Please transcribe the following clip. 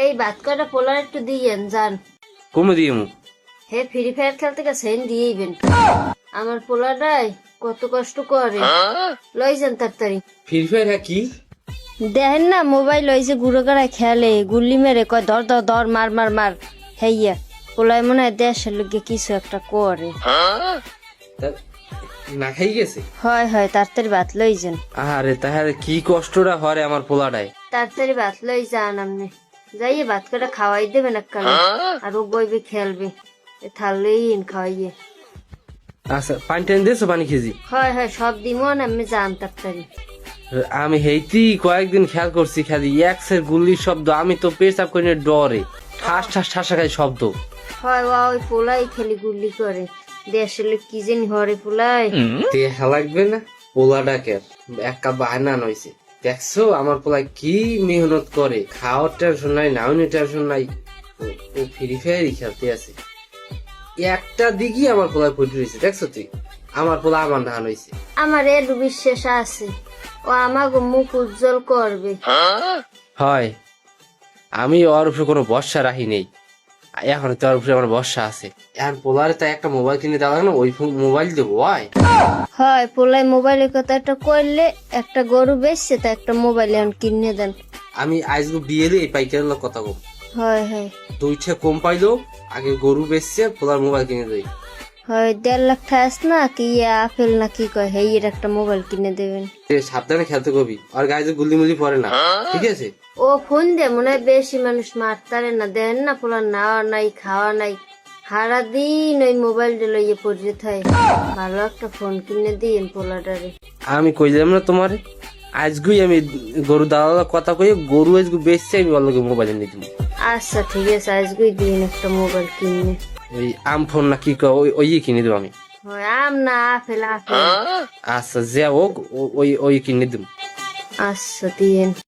এই ভাত কটা পোলার একটু দিয়েন যান। কমে দিয়ে মু হে ফ্রি ফায়ার খেলতে গেছেন দিয়েইবেন। আমার পোলাটাই কত কষ্ট করে, লই যান তাড়াতাড়ি। ফ্রি ফায়ার কি দেখেন না মোবাইল লইছে গুড়ো গাড়ায় খেলে, গুল্লি মেরে কয় ধর ধর ধর মার মার মার। হেইয়া পোলায় মনে হয় দেশের লোকে কিছু একটা করে। না খাই গেছে? হয় হয় তাড়াতাড়ি ভাত লই যান। আরে তাহলে কি কষ্টটা হরে আমার পোলাটাই। তাড়াতাড়ি ভাত লই যান আপনি। যাইয়ে ভাত কটা খাওয়াই দেবেন একখানে, আর ও বইবে খেলবে। থাললেই খাওয়াইয়ে। আচ্ছা পানি টানি দিয়েছো? পানি খেয়েছি। হয় হয় সব দিমন আমি যান তাড়াতাড়ি। আমি হেইতি কয়েকদিন খেয়াল করছি, খালি এক্সের গুল্লির শব্দ, আমি তো পেশাব করি না ডরে, ঠাস ঠাস ঠাসা খাই শব্দ হয় ওই পোলাই খেলি গুল্লি করে। দেশের লোক কি জানি হরে পোলাই। দেখা লাগবে না পোলাটাকে একটা বাহানা নইছে। দেখছো আমার পোলায় কি মেহনত করে, খাওয়ার টেনশন নাই, নাউনি টেনশন নাই, ও ফ্রি ফায়ারই খেলতে আছে। একটা দিকই আমার পোলায় পড়ে রয়েছে, দেখছো তুই? আমার পোলা আমার নান হয়েছে। আমার এর বিশ্বাস আছে ও আমাকে মুখ উজ্জ্বল করবে। হয়, আমি ওর উপরে কোনো ভরসা রাখি নেই, এখন তো ওর উপরে আমার ভরসা আছে। এখন পোলারে তাই একটা মোবাইল কিনে দেওয়া না, ওই মোবাইল দেবো। হয় পোলাই মোবাইলের কথা একটা করলে, একটা গরু বেচছে তা একটা মোবাইল এখন কিনে দেন। আমি আজকে বিয়ে এই পাইকারের লোক কথা কম। হয় হয় দুইটা কম পাইলো, আগে গরু বেচছে, পোলার মোবাইল কিনে দেয়। হয় 1.5 লাখ ঠাস না কি আপেল না কি কয়, হেই এর একটা মোবাইল কিনে দেবেন। সাবধানে খেলতে কবি, আর গায়ে যে গুলি মুলি পড়ে না, ঠিক আছে? ও ফোন দে মনে হয় বেশি মানুষ মারতারে না, দেন না পোলার নাওয়া নাই খাওয়া নাই, সারা দিন ওই মোবাইল লইয়ে পড়ে থাকে। ভালো একটা ফোন কিনে দিন পোলাটারে। আমি কইলাম না তোমারে, আজগুই আমি গরু দাদা কথা কই, গরু আজকে বেচছে, আমি ওর লগে মোবাইল নিয়ে দিব। আচ্ছা ঠিক আছে আজকেই দিন একটা মোবাইল কিনে। ওই আম ফোন না কি কয়, ওই কিনে দেবো আমি। হয় আম না আপেল আপেল। আচ্ছা যে হোক, ওই কিনে দিব। আচ্ছা দিন।